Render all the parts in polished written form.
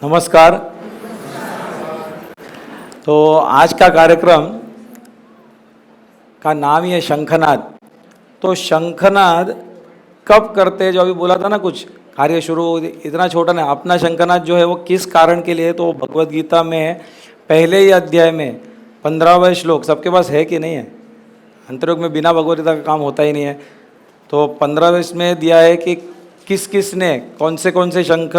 नमस्कार। तो आज का कार्यक्रम का नाम ही है शंखनाद। तो शंखनाद कब करते हैं, जो अभी बोला था ना, कुछ कार्य शुरू इतना छोटा नहीं, अपना शंखनाद जो है वो किस कारण के लिए, तो भगवत गीता में पहले ही अध्याय में 15वें श्लोक सबके पास है कि नहीं है? अंतर्योग में बिना भगवत गीता का काम होता ही नहीं है। तो 15वें में दिया है कि किस किस ने कौन से शंख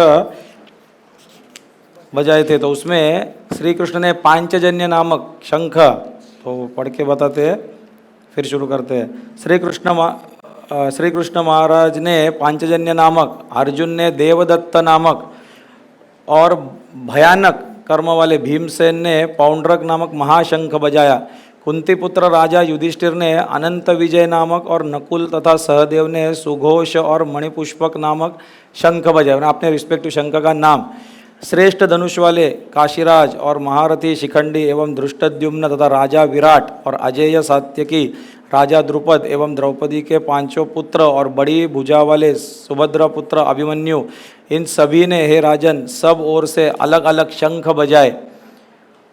बजाए थे। तो उसमें श्री कृष्ण ने पांचजन्य नामक शंख, तो पढ़ के बताते हैं फिर शुरू करते हैं। श्री कृष्ण महाराज ने पांचजन्य नामक, अर्जुन ने देवदत्त नामक, और भयानक कर्म वाले भीमसेन ने पौंड्रक नामक महाशंख बजाया। कुंती पुत्र राजा युधिष्ठिर ने अनंत विजय नामक, और नकुल तथा सहदेव ने सुघोष और मणिपुष्पक नामक शंख बजाया। अपने रिस्पेक्टिव शंख का नाम। श्रेष्ठ धनुष वाले काशीराज और महारथी शिखंडी एवं धृष्टद्युम्न तथा राजा विराट और अजेय सात्यकी, राजा द्रुपद एवं द्रौपदी के पांचों पुत्र और बड़ी भुजा वाले सुभद्रा पुत्र अभिमन्यु, इन सभी ने हे राजन सब ओर से अलग अलग शंख बजाए।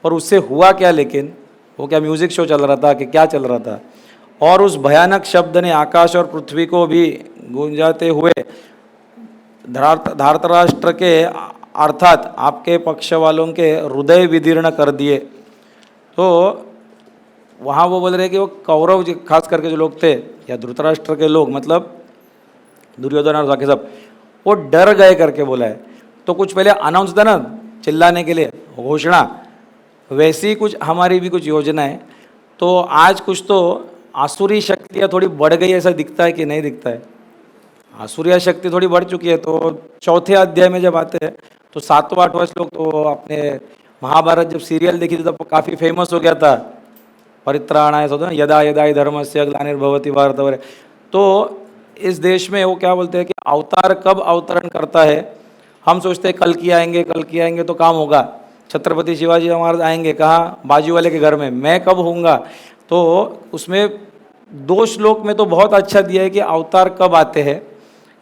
और उससे हुआ क्या? लेकिन वो क्या म्यूजिक शो चल रहा था कि क्या चल रहा था? और उस भयानक शब्द ने आकाश और पृथ्वी को भी गूंजाते हुए धार्तराष्ट्र के अर्थात आपके पक्ष वालों के हृदय विदीर्ण कर दिए। तो वहाँ वो बोल रहे कि वो कौरव खास करके जो लोग थे, या धृतराष्ट्र के लोग, मतलब दुर्योधन और बाकी सब, वो डर गए करके बोला है। तो कुछ पहले अनाउंस था ना चिल्लाने के लिए, घोषणा, वैसी ही कुछ हमारी भी कुछ योजना है। तो आज कुछ तो आसुरी शक्तियाँ थोड़ी बढ़ गई, ऐसा दिखता है कि नहीं दिखता है? आसुरी शक्ति थोड़ी बढ़ चुकी है। तो चौथे अध्याय में जब आते हैं तो 7वां 8वां श्लोक, तो आपने महाभारत जब सीरियल देखी थी तब काफ़ी फेमस हो गया था, परित्राणाय होता है ना, यदा यदा हि धर्मस्य ग्लानिर्भवति भारत। तो इस देश में वो क्या बोलते हैं कि अवतार कब अवतरण करता है? हम सोचते हैं कल की आएंगे तो काम होगा। छत्रपति शिवाजी महाराज आएंगे कहाँ? बाजू वाले के घर में। मैं कब होऊंगा? तो उसमें 2 श्लोक में तो बहुत अच्छा दिया है कि अवतार कब आते हैं।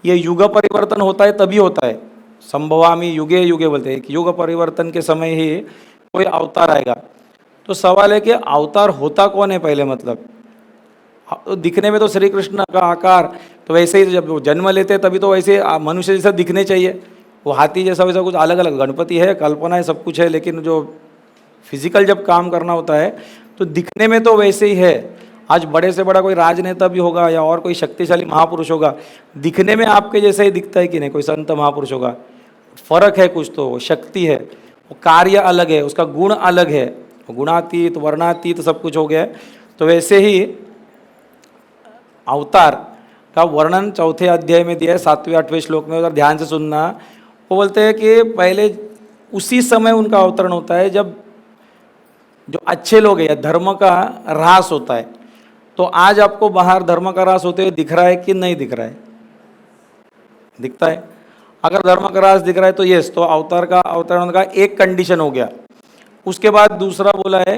ये युग परिवर्तन होता है तभी होता है। संभवामी युगे युगे बोलते हैं कि युग परिवर्तन के समय ही कोई अवतार आएगा। तो सवाल है कि अवतार होता कौन है पहले? मतलब तो दिखने में तो श्री कृष्ण का आकार तो वैसे ही, जब वो जन्म लेते हैं तभी तो वैसे मनुष्य जैसा दिखने चाहिए, वो हाथी जैसा वैसा कुछ अलग अलग, गणपति है, कल्पना है, सब कुछ है, लेकिन जो फिजिकल जब काम करना होता है तो दिखने में तो वैसे ही है। आज बड़े से बड़ा कोई राजनेता भी होगा या और कोई शक्तिशाली महापुरुष होगा, दिखने में आपके जैसा ही दिखता है कि नहीं? कोई संत महापुरुष होगा, फर्क है कुछ, तो शक्ति है, वो कार्य अलग है, उसका गुण अलग है, गुणातीत वर्णातीत सब कुछ हो गया है। तो वैसे ही अवतार का वर्णन चौथे अध्याय में दिया है 7वें 8वें श्लोक में। अगर ध्यान से सुनना, वो बोलते हैं कि पहले उसी समय उनका अवतरण होता है जब जो अच्छे लोग हैं या धर्म का ह्रास होता है। तो आज आपको बाहर धर्म का ह्रास होते हुए दिख रहा है कि नहीं दिख रहा है? दिखता है। अगर धर्म का ह्रास दिख रहा है तो यस, तो अवतार का अवतरण का एक कंडीशन हो गया। उसके बाद दूसरा बोला है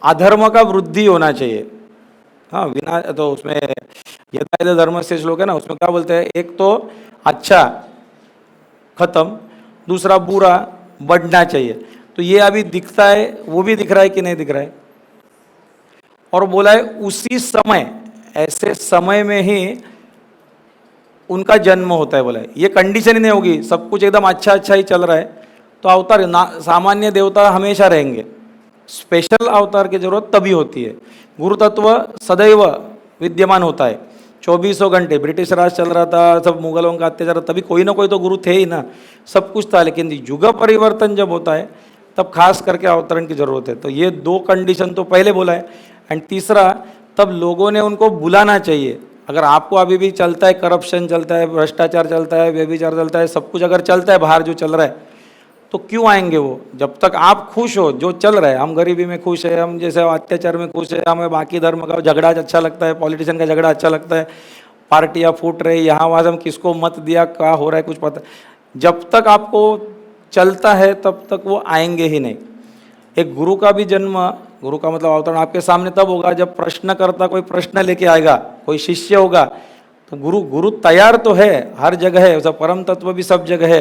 अधर्म का वृद्धि होना चाहिए। हाँ, विना, तो उसमें यदा यदा धर्म से श्लोक है ना, उसमें क्या बोलते हैं? एक तो अच्छा खत्म, दूसरा बुरा बढ़ना चाहिए। तो ये अभी दिखता है, वो भी दिख रहा है कि नहीं दिख रहा है? और बोला है उसी समय, ऐसे समय में ही उनका जन्म होता है। बोला है ये कंडीशन ही नहीं होगी, सब कुछ एकदम अच्छा ही चल रहा है तो अवतार सामान्य देवता हमेशा रहेंगे। स्पेशल अवतार की जरूरत तभी होती है। गुरु तत्व सदैव विद्यमान होता है 24 घंटे। ब्रिटिश राज चल रहा था, सब मुगलों का अत्याचार, तभी कोई ना कोई तो गुरु थे ही ना, सब कुछ था। लेकिन युग परिवर्तन जब होता है तब खास करके अवतरण की जरूरत है। तो ये 2 कंडीशन तो पहले बोला है। एंड तीसरा, तब लोगों ने उनको बुलाना चाहिए। अगर आपको अभी भी चलता है, करप्शन चलता है, भ्रष्टाचार चलता है, व्यभिचार चलता है, सब कुछ अगर चलता है बाहर जो चल रहा है, तो क्यों आएंगे वो? जब तक आप खुश हो जो चल रहा है, हम गरीबी में खुश है, हम जैसे अत्याचार में खुश है, हमें बाकी धर्म का झगड़ा अच्छा लगता है, पॉलिटिशियन का झगड़ा अच्छा लगता है, पार्टियाँ फूट रही, यहाँ वहाँ हम किसको मत दिया, क्या हो रहा है कुछ पता, जब तक आपको चलता है तब तक वो आएंगे ही नहीं। एक गुरु का भी जन्म, गुरु का मतलब अवतरण आपके सामने तब होगा जब प्रश्नकर्ता कोई प्रश्न लेके आएगा, कोई शिष्य होगा। तो गुरु तैयार तो है, हर जगह है, उसका परम तत्व भी सब जगह है।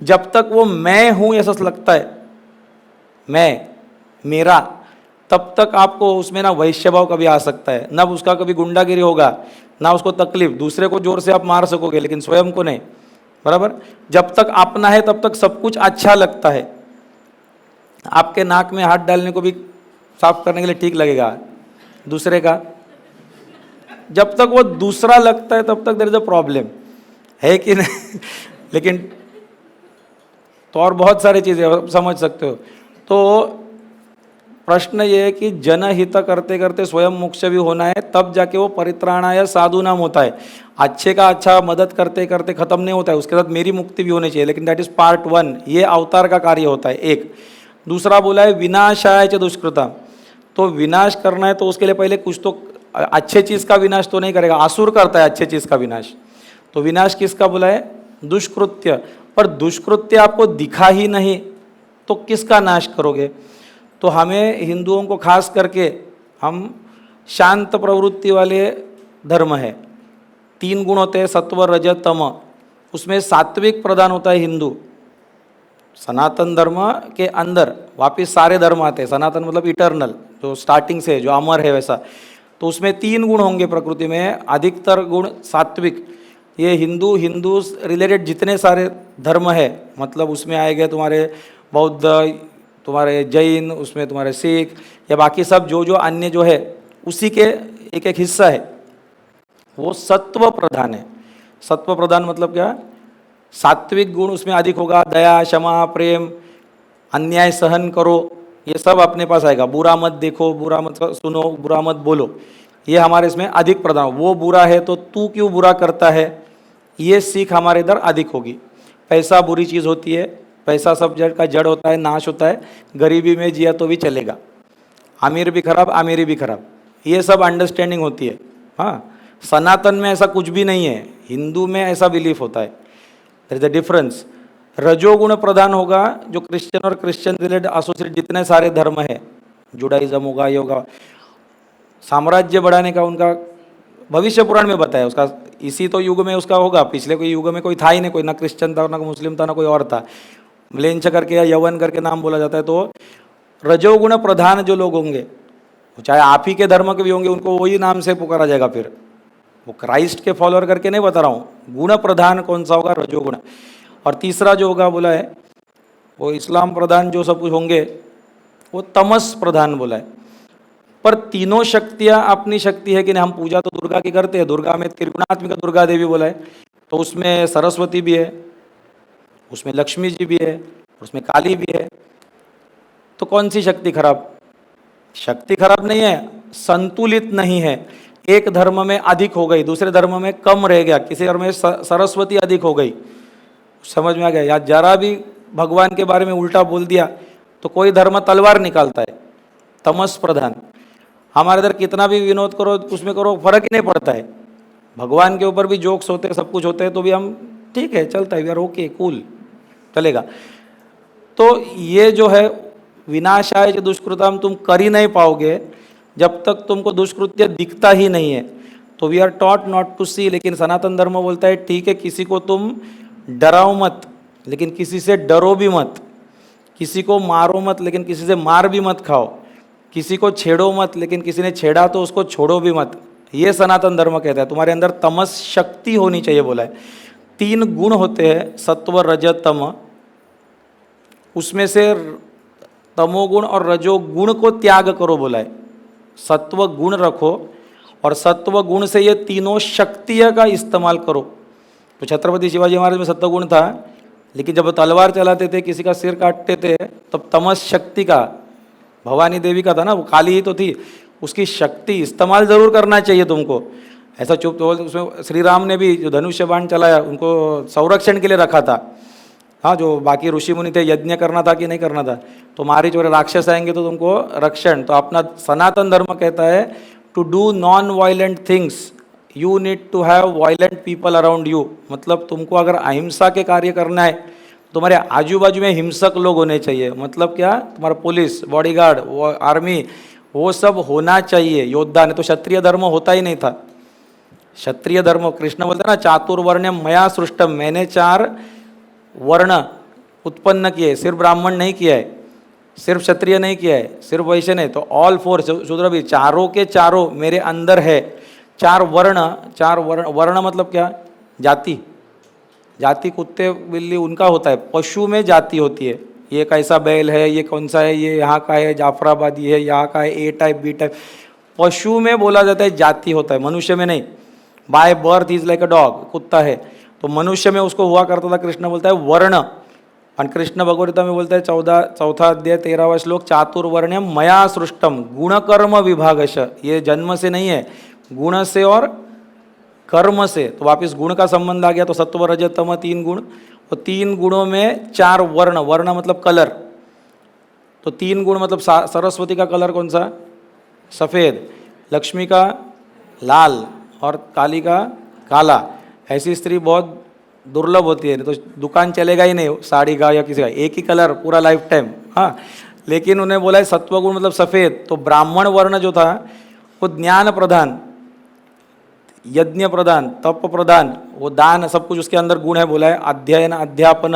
जब तक वो मैं हूं ऐसा लगता है, मैं, मेरा, तब तक आपको उसमें ना वैश्य भाव कभी आ सकता है, ना उसका कभी गुंडागिरी होगा, ना उसको तकलीफ। दूसरे को जोर से आप मार सकोगे लेकिन स्वयं को नहीं, बराबर। जब तक अपना है तब तक सब कुछ अच्छा लगता है। आपके नाक में हाथ डालने को भी साफ करने के लिए ठीक लगेगा, दूसरे का जब तक वो दूसरा लगता है तब तक देयर इज अ प्रॉब्लम, है कि नहीं? लेकिन तो और बहुत सारी चीज़ें आप समझ सकते हो। तो प्रश्न ये है कि जनहित करते करते स्वयं मोक्ष भी होना है, तब जाके वो परित्राणाय साधु नाम होता है। अच्छे का अच्छा मदद करते करते खत्म नहीं होता है, उसके साथ मेरी मुक्ति भी होनी चाहिए, लेकिन दैट इज पार्ट 1, ये अवतार का कार्य होता है एक। दूसरा बोला है विनाशाय च दुष्कृता, तो विनाश करना है तो उसके लिए पहले कुछ तो अच्छे चीज़ का विनाश तो नहीं करेगा, असुर करता है अच्छे चीज़ का विनाश। तो विनाश किसका बोला है? दुष्कृत्य। पर दुष्कृत्य आपको दिखा ही नहीं तो किसका नाश करोगे? तो हमें हिंदुओं को खास करके हम शांत प्रवृत्ति वाले धर्म है, 3 गुण होते हैं सत्व रज तम, उसमें सात्विक प्रधान होता है हिंदू। सनातन धर्म के अंदर वापिस सारे धर्म आते हैं, सनातन मतलब इटर्नल, जो स्टार्टिंग से जो अमर है वैसा। तो उसमें 3 गुण होंगे प्रकृति में, अधिकतर गुण सात्विक। ये हिंदू रिलेटेड जितने सारे धर्म है, मतलब उसमें आएंगे तुम्हारे बौद्ध, तुम्हारे जैन, उसमें तुम्हारे सिख या बाकी सब जो जो अन्य जो है उसी के एक एक हिस्सा है, वो सत्व प्रधान है। सत्व प्रधान मतलब क्या? सात्विक गुण उसमें अधिक होगा, दया, क्षमा, प्रेम, अन्याय सहन करो, ये सब अपने पास आएगा। बुरा मत देखो, बुरा मत सुनो, बुरा मत बोलो, ये हमारे इसमें अधिक प्रधान। वो बुरा है तो तू क्यों बुरा करता है, ये सीख हमारे इधर अधिक होगी। पैसा बुरी चीज़ होती है, पैसा सब जड़ का जड़ होता है, नाश होता है। गरीबी में जिया तो भी चलेगा, अमीर भी खराब, अमीरी भी खराब, ये सब अंडरस्टैंडिंग होती है। हाँ, सनातन में ऐसा कुछ भी नहीं है, हिंदू में ऐसा बिलीफ होता है। There is a difference. रजोगुण प्रधान होगा, जो क्रिश्चियन और क्रिश्चियन रिलेटेड एसोसिएट जितने सारे धर्म है, जुडाइज्म होगा, ये होगा, साम्राज्य बढ़ाने का उनका भविष्य पुराण में बताया। उसका इसी तो युग में उसका होगा, पिछले कोई युग में कोई था ही नहीं, कोई ना क्रिश्चियन था, ना मुस्लिम था, ना कोई और था। म्लेंच करके या यवन करके नाम बोला जाता है। तो रजोगुण प्रधान जो लोग होंगे, चाहे आप ही के धर्म के भी होंगे, उनको वही नाम से पुकारा जाएगा। फिर वो क्राइस्ट के फॉलोअर करके नहीं बता रहा हूँ, गुण प्रधान कौन सा होगा? रजोगुण। और तीसरा जो होगा बोला है वो इस्लाम प्रधान जो सब कुछ होंगे, वो तमस प्रधान बोला है। पर तीनों शक्तियाँ अपनी शक्ति है कि नहीं, हम पूजा तो दुर्गा की करते हैं, दुर्गा में त्रिगुणात्मिका दुर्गा देवी बोला है, तो उसमें सरस्वती भी है, उसमें लक्ष्मी जी भी है, उसमें काली भी है। तो कौन सी शक्ति खराब? शक्ति खराब नहीं है, संतुलित नहीं है। एक धर्म में अधिक हो गई, दूसरे धर्म में कम रह गया, किसी धर्म में सरस्वती अधिक हो गई, समझ में आ गया? या जरा भी भगवान के बारे में उल्टा बोल दिया तो कोई धर्म तलवार निकालता है, तमस प्रधान। हमारे इधर कितना भी विनोद करो, उसमें करो, फर्क ही नहीं पड़ता है। भगवान के ऊपर भी जोक्स होते हैं, सब कुछ होते हैं, तो भी हम ठीक है, चलता है, वी आर ओके, कूल, चलेगा। तो ये जो है विनाशाय च दुष्कृतम, तुम कर ही नहीं पाओगे जब तक तुमको दुष्कृत्य दिखता ही नहीं है। तो we are taught not to see. लेकिन सनातन धर्म बोलता है ठीक है, किसी को तुम डराओ मत, लेकिन किसी से डरो भी मत, किसी को मारो मत, लेकिन किसी से मार भी मत खाओ, किसी को छेड़ो मत, लेकिन किसी ने छेड़ा तो उसको छोड़ो भी मत। ये सनातन धर्म कहता है, तुम्हारे अंदर तमस शक्ति होनी चाहिए बोला है। 3 गुण होते हैं, सत्व रज तम, उसमें से तमोगुण और रजोगुण को त्याग करो बोला है, सत्व गुण रखो, और सत्व गुण से ये तीनों शक्तियाँ का इस्तेमाल करो। तो छत्रपति शिवाजी महाराज में सत्व गुण था, लेकिन जब तलवार चलाते थे, किसी का सिर काटते थे, तब तमस शक्ति का, भवानी देवी का था ना, वो काली ही तो थी, उसकी शक्ति इस्तेमाल जरूर करना चाहिए तुमको। ऐसा चुप तो उसमें श्री राम ने भी जो धनुष्य बाण चलाया, उनको संरक्षण के लिए रखा था। हाँ, जो बाकी ऋषि मुनि थे, यज्ञ करना था कि नहीं करना था, तो मारी चोरे राक्षस आएंगे तो तुमको रक्षण। तो अपना सनातन धर्म कहता है to do non violent things, you need to have violent people around you. मतलब तुमको अगर अहिंसा के कार्य करना है, तुम्हारे आजू बाजू में हिंसक लोग होने चाहिए। मतलब क्या? तुम्हारा पुलिस, बॉडीगार्ड, वो आर्मी, वो सब होना चाहिए, योद्धा। ने तो क्षत्रिय धर्म होता ही नहीं था। क्षत्रिय धर्म, कृष्ण बोलते ना, चातुर्वर्ण्यम मया सृष्टम, मैंने 4 वर्ण उत्पन्न किए, सिर्फ ब्राह्मण नहीं किया है, सिर्फ क्षत्रिय नहीं किया है, सिर्फ वैश्य नहीं, तो ऑल फोर शूद्र भी, चारों के चारों मेरे अंदर है। चार वर्ण, वर्ण मतलब क्या? जाति। जाति कुत्ते बिल्ली उनका होता है, पशु में जाति होती है। ये कैसा बैल है, ये कौन सा है, ये यहाँ का है, जाफराबादी है, यहाँ का है, ए टाइप बी टाइप। पशु में बोला जाता है जाति होता है, मनुष्य में नहीं। By birth is like a dog, कुत्ता है, तो मनुष्य में उसको हुआ करता था। कृष्ण बोलता है वर्ण, और कृष्ण भगवद्गीता में बोलता है चौथा अध्याय 13वां श्लोक, चातुर्वर्ण्यम मया सृष्टम गुणकर्म विभागश। ये जन्म से नहीं है, गुण से और कर्म से। तो वापस गुण का संबंध आ गया, तो सत्व रज तम 3 गुण, और 3 गुणों में 4 वर्ण, वर्ण मतलब कलर। तो 3 गुण मतलब सरस्वती का कलर कौन सा? सफ़ेद, लक्ष्मी का लाल, और काली का काला। ऐसी स्त्री बहुत दुर्लभ होती है, तो दुकान चलेगा ही नहीं साड़ी का या किसी का, एक ही कलर पूरा लाइफ टाइम। हाँ, लेकिन उन्हें बोला है सत्वगुण मतलब सफ़ेद। तो ब्राह्मण वर्ण जो था वो ज्ञान प्रधान, यज्ञ प्रधान, तप प्रधान, वो दान सब कुछ उसके अंदर गुण है। बोला है अध्ययन अध्यापन,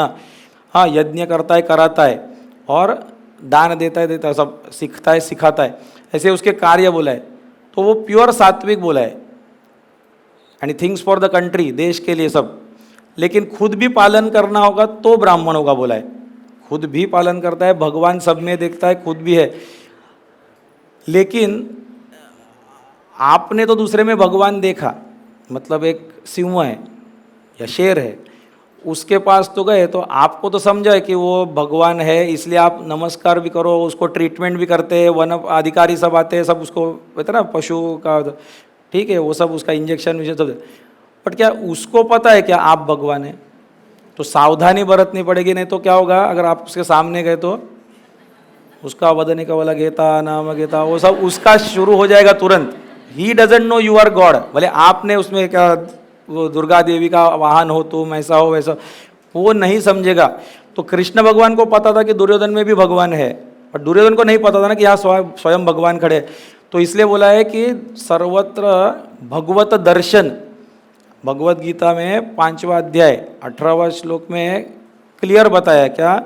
हाँ, यज्ञ करता है कराता है, और दान देता है, सब सीखता है सिखाता है, ऐसे उसके कार्य बोला है। तो वो प्योर सात्विक बोला है, and things for the country, देश के लिए सब। लेकिन खुद भी पालन करना होगा तो ब्राह्मण होगा बोला है। खुद भी पालन करता है, भगवान सब में देखता है, खुद भी है। लेकिन आपने तो दूसरे में भगवान देखा, मतलब एक सिंह है या शेर है, उसके पास तो गए, तो आपको तो समझा है कि वो भगवान है, इसलिए आप नमस्कार भी करो, उसको ट्रीटमेंट भी करते हैं, वन अधिकारी सब आते हैं, सब उसको कहते ना पशु का, ठीक है, वो सब उसका इंजेक्शन विजेक्शन सब। बट क्या उसको पता है क्या आप भगवान हैं? तो सावधानी बरतनी पड़ेगी, नहीं तो क्या होगा, अगर आप उसके सामने गए तो उसका वदनी का वाला गेता नाम गेता, वो सब उसका शुरू हो जाएगा तुरंत। He doesn't know you are god. भले आपने उसमें क्या वो दुर्गा देवी का वाहन हो, तुम ऐसा हो वैसा, वो नहीं समझेगा। तो कृष्ण भगवान को पता था कि दुर्योधन में भी भगवान है, और दुर्योधन को नहीं पता था ना कि यहाँ स्वयं भगवान खड़े। तो इसलिए बोला है कि सर्वत्र भगवत दर्शन, भगवत गीता में 5वां अध्याय 18वां श्लोक में क्लियर बताया क्या,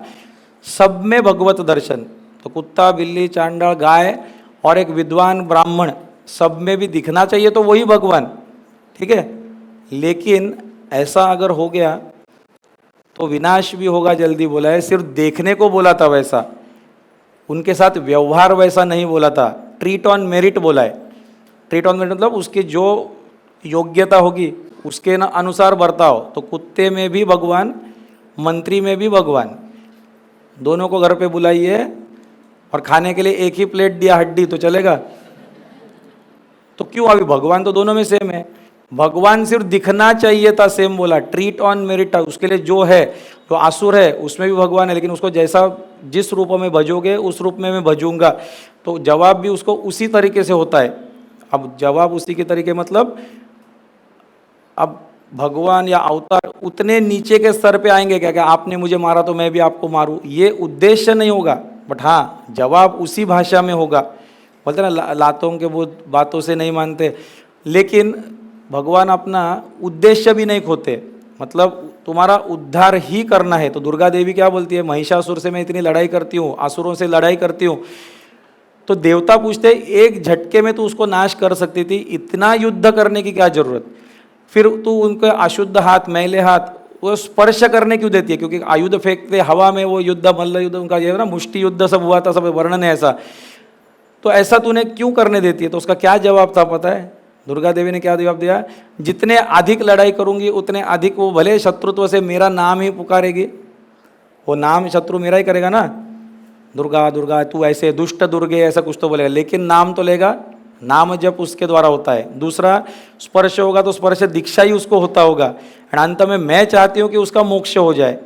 सब में भगवत दर्शन। तो कुत्ता बिल्ली चांडाल गाय और एक विद्वान ब्राह्मण, सब में भी दिखना चाहिए तो वही भगवान, ठीक है। लेकिन ऐसा अगर हो गया तो विनाश भी होगा जल्दी बोला है। सिर्फ देखने को बोला था वैसा, उनके साथ व्यवहार वैसा नहीं बोला था। ट्रीट ऑन मेरिट बोला है। ट्रीट ऑन मेरिट मतलब उसकी जो योग्यता होगी उसके न अनुसार बर्ताव। तो कुत्ते में भी भगवान, मंत्री में भी भगवान, दोनों को घर पे बुलाइए और खाने के लिए एक ही प्लेट दिया हड्डी तो चलेगा? तो क्यों? अभी भगवान तो दोनों में सेम है। भगवान सिर्फ दिखना चाहिए था सेम बोला। ट्रीट ऑन मेरिट, उसके लिए जो है, जो आसुर है उसमें भी भगवान है, लेकिन उसको जैसा जिस रूप में भजोगे उस रूप में मैं भजूंगा। तो जवाब भी उसको उसी तरीके से होता है। अब जवाब उसी के तरीके मतलब अब भगवान या अवतार उतने नीचे के स्तर पे आएंगे क्या, आपने मुझे मारा तो मैं भी आपको मारूं, ये उद्देश्य नहीं होगा। बट हाँ, जवाब उसी भाषा में होगा। बोलते ना लातों के वो बातों से नहीं मानते, लेकिन भगवान अपना उद्देश्य भी नहीं खोते। मतलब तुम्हारा उद्धार ही करना है। तो दुर्गा देवी क्या बोलती है, महिषासुर से मैं इतनी लड़ाई करती हूँ, असुरों से लड़ाई करती हूँ। तो देवता पूछते एक झटके में तो उसको नाश कर सकती थी, इतना युद्ध करने की क्या जरूरत? फिर तू उनके अशुद्ध हाथ, मैले हाथ वो स्पर्श करने क्यों देती है? क्योंकि आयुध फेंकते हवा में, वो युद्ध मल्ल युद्ध उनका ये ना मुष्टि युद्ध सब हुआ था, सब वर्णन है ऐसा। तो ऐसा तूने क्यों करने देती है? तो उसका क्या जवाब था पता है? दुर्गा देवी ने क्या जवाब दिया, जितने अधिक लड़ाई करूंगी उतने अधिक वो भले शत्रुत्व से मेरा नाम ही पुकारेगी, वो नाम शत्रु मेरा ही करेगा ना, दुर्गा दुर्गा तू ऐसे दुष्ट दुर्गे ऐसा कुछ तो बोलेगा, लेकिन नाम तो लेगा, नाम जप उसके द्वारा होता है। दूसरा स्पर्श होगा तो स्पर्श दीक्षा ही उसको होता होगा, और अंत में मैं चाहती हूँ कि उसका मोक्ष हो जाए।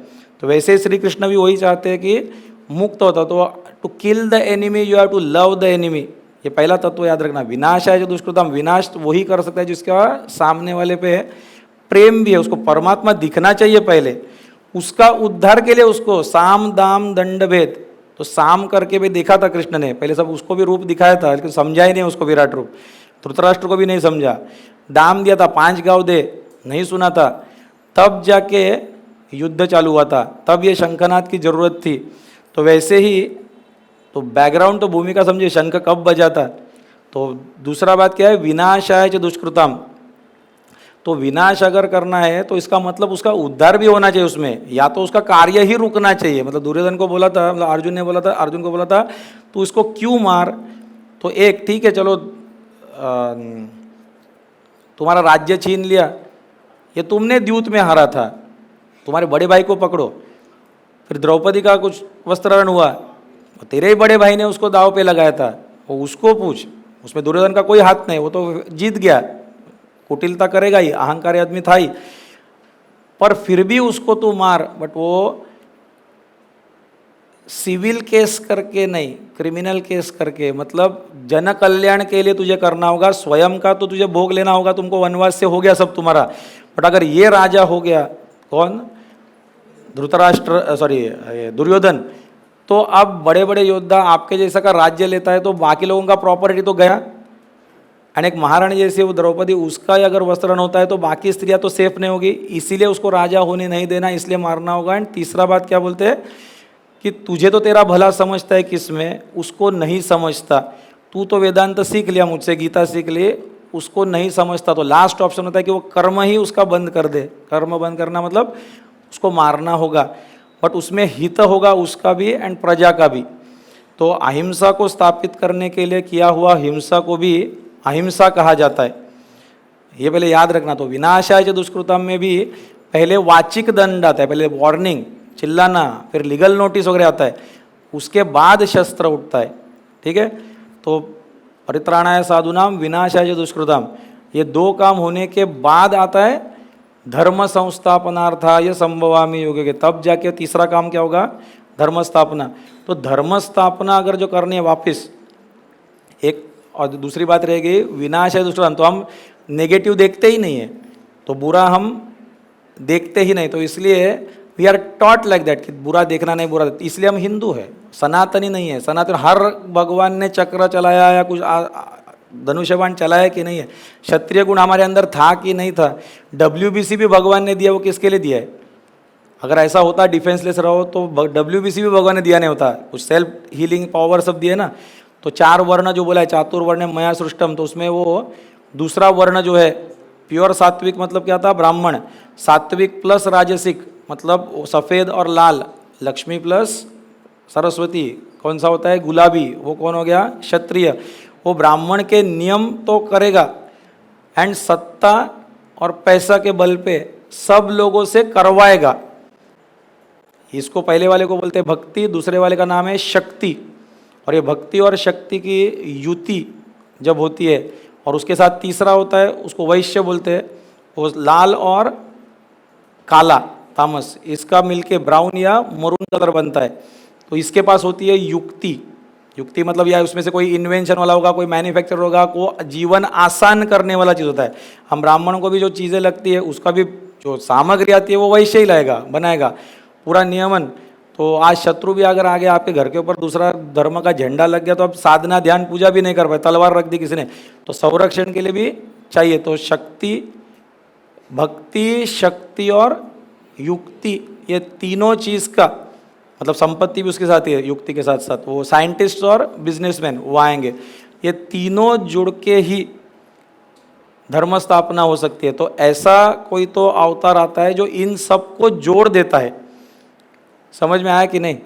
तो वैसे श्री कृष्ण भी वही चाहते हैं कि मुक्त होता। तो to kill the enemy you have to love the enemy, ये पहला तत्व याद रखना। विनाश है जो दुष्कृतम, विनाश तो वही कर सकता है जिसका सामने वाले पे प्रेम भी है, उसको परमात्मा दिखना चाहिए पहले, उसका उद्धार के लिए उसको साम दाम दंड भेद। तो साम करके भी देखा था कृष्ण ने, पहले सब उसको भी रूप दिखाया था, लेकिन समझा ही नहीं उसको विराट रूप। धृतराष्ट्र को भी नहीं समझा। दाम दिया था 5 गांव दे, नहीं सुना था। तब जाके युद्ध चालू हुआ था, तब ये शंखनाद की जरूरत थी। तो वैसे ही तो बैकग्राउंड तो भूमिका समझिए, शंख कब बजा था। तो दूसरा बात क्या है, विनाशाय च दुष्कृतम। तो विनाश अगर करना है तो इसका मतलब उसका उद्धार भी होना चाहिए उसमें, या तो उसका कार्य ही रुकना चाहिए। मतलब दुर्योधन को बोला था, मतलब अर्जुन ने बोला था, अर्जुन को बोला था तू इसको क्यों मार। तो एक ठीक है चलो, तुम्हारा राज्य छीन लिया, ये तुमने द्यूत में हारा था, तुम्हारे बड़े भाई को पकड़ो। फिर द्रौपदी का कुछ वस्त्रहरण हुआ, तेरे ही बड़े भाई ने उसको दाव पे लगाया था, वो उसको पूछ, उसमें दुर्योधन का कोई हाथ नहीं, वो तो जीत गया। कुटिलता करेगा ही, अहंकारी आदमी था ही, पर फिर भी उसको तू मार। बट वो सिविल केस करके नहीं, क्रिमिनल केस करके, मतलब जन कल्याण के लिए तुझे करना होगा, स्वयं का तो तुझे भोग लेना होगा, तुमको वनवास से हो गया सब तुम्हारा। बट अगर ये राजा हो गया, कौन, धृतराष्ट्र, सॉरी दुर्योधन, तो अब बड़े बड़े योद्धा आपके जैसा का राज्य लेता है तो बाकी लोगों का प्रॉपर्टी तो गया। एंड एक महारानी जैसे वो द्रौपदी, उसका ही अगर वस्त्रण होता है तो बाकी स्त्रियां तो सेफ नहीं होगी, इसीलिए उसको राजा होने नहीं देना, इसलिए मारना होगा। एंड तीसरा बात क्या बोलते हैं कि तुझे तो तेरा भला समझता है किसमें, उसको नहीं समझता। तू तो वेदांत सीख लिया मुझसे, गीता सीख ली, उसको नहीं समझता। तो लास्ट ऑप्शन होता है कि वो कर्म ही उसका बंद कर दे। कर्म बंद करना मतलब उसको मारना होगा, बट उसमें हित होगा उसका भी एंड प्रजा का भी। तो अहिंसा को स्थापित करने के लिए किया हुआ हिंसा को भी अहिंसा कहा जाता है, ये पहले याद रखना। तो विनाशाय च दुष्कृतम में भी पहले वाचिक दंड आता है, पहले वार्निंग, चिल्लाना, फिर लीगल नोटिस वगैरह आता है, उसके बाद शस्त्र उठता है। ठीक है, तो परित्राणाय साधुनाम विनाशाय च दुष्कृतम, ये दो काम होने के बाद आता है धर्म संस्थापनार्थाय संभवामि युगे के, तब जाके तीसरा काम क्या होगा, धर्म स्थापना। तो धर्म स्थापना अगर जो करनी है वापस एक, और दूसरी बात रहेगी विनाशाय दुष्कृतम, तो हम नेगेटिव देखते ही नहीं है, तो बुरा हम देखते ही नहीं। तो इसलिए we are taught like that कि बुरा देखना नहीं, बुरा, इसलिए हम हिंदू है, सनातनी नहीं है। सनातन हर भगवान ने चक्र चलाया या कुछ धनुष्यबाण चलाया कि नहीं है, क्षत्रिय गुण हमारे अंदर था कि नहीं था, WBC भी भगवान ने दिया, वो किसके लिए दिया है। अगर ऐसा होता डिफेंसलेस रहो तो WBC भी भगवान ने दिया नहीं होता, कुछ सेल्फ हीलिंग पावर सब दिए ना। तो 4 वर्ण जो बोला है, चातुर्वर्ण मया सृष्टम, तो उसमें वो दूसरा वर्ण जो है प्योर सात्विक, मतलब क्या था, ब्राह्मण। सात्विक प्लस राजसिक मतलब सफ़ेद और लाल, लक्ष्मी प्लस सरस्वती कौन सा होता है, गुलाबी, वो कौन हो गया, क्षत्रिय। वो ब्राह्मण के नियम तो करेगा एंड सत्ता और पैसा के बल पे सब लोगों से करवाएगा। इसको पहले वाले को बोलते हैं भक्ति, दूसरे वाले का नाम है शक्ति। और ये भक्ति और शक्ति की युति जब होती है, और उसके साथ तीसरा होता है, उसको वैश्य बोलते हैं, वो लाल और काला तामस, इसका मिलके ब्राउन या मरून कलर बनता है। तो इसके पास होती है युक्ति। युक्ति मतलब या उसमें से कोई इन्वेंशन वाला होगा, कोई मैन्युफैक्चर होगा, को जीवन आसान करने वाला चीज़ होता है। हम ब्राह्मणों को भी जो चीज़ें लगती है उसका भी जो सामग्री आती है वो वैसे ही लाएगा, बनाएगा, पूरा नियमन। तो आज शत्रु भी अगर आगे आपके घर के ऊपर दूसरा धर्म का झंडा लग गया तो अब साधना ध्यान पूजा भी नहीं कर पाए, तलवार रख दी किसी ने, तो संरक्षण के लिए भी चाहिए। तो शक्ति, भक्ति, शक्ति और युक्ति, ये तीनों चीज़ का मतलब संपत्ति भी उसके साथ ही है, युक्ति के साथ साथ वो साइंटिस्ट और बिजनेसमैन वो आएंगे, ये तीनों जुड़ के ही धर्म स्थापना हो सकती है। तो ऐसा कोई तो अवतार आता है जो इन सबको जोड़ देता है। समझ में आया कि नहीं।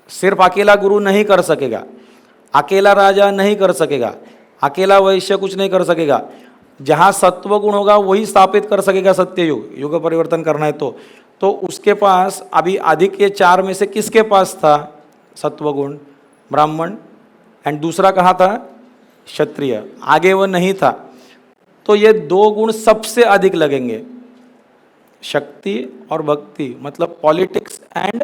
सिर्फ अकेला गुरु नहीं कर सकेगा, अकेला राजा नहीं कर सकेगा, अकेला वैश्य कुछ नहीं कर सकेगा। जहाँ सत्व गुण होगा वही स्थापित कर सकेगा सत्ययुग, युग परिवर्तन करना है तो उसके पास अभी अधिक ये 4 में से किसके पास था सत्वगुण, ब्राह्मण, एंड दूसरा कहाँ था, क्षत्रिय, आगे वो नहीं था। तो ये 2 गुण सबसे अधिक लगेंगे, शक्ति और भक्ति, मतलब पॉलिटिक्स एंड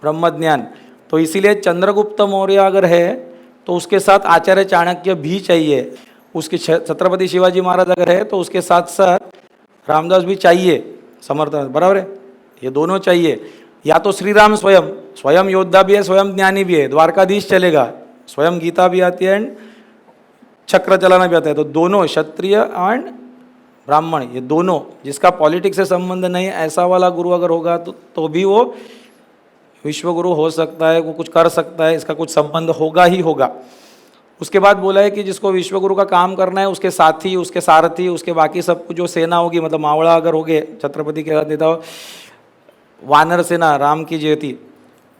ब्रह्मज्ञान। तो इसीलिए चंद्रगुप्त मौर्य अगर है तो उसके साथ आचार्य चाणक्य भी चाहिए, उसके छत्रपति शिवाजी महाराज अगर है तो उसके साथ साथ रामदास भी चाहिए, समर्थ, बराबर है, ये दोनों चाहिए। या तो श्री राम स्वयं स्वयं योद्धा भी है, स्वयं ज्ञानी भी है, द्वारकाधीश चलेगा, स्वयं गीता भी आती है एंड चक्र चलाना भी आता है। तो दोनों क्षत्रिय एंड ब्राह्मण, ये दोनों, जिसका पॉलिटिक्स से संबंध नहीं, ऐसा वाला गुरु अगर होगा तो भी वो विश्वगुरु हो सकता है, वो कुछ कर सकता है, इसका कुछ संबंध होगा ही होगा। उसके बाद बोला है कि जिसको विश्वगुरु का काम करना है, उसके साथी, उसके सारथी, उसके बाकी सब कुछ जो सेना होगी, मतलब मावड़ा अगर हो गए, छत्रपति के नेता, वानर सेना, राम की ज्योति,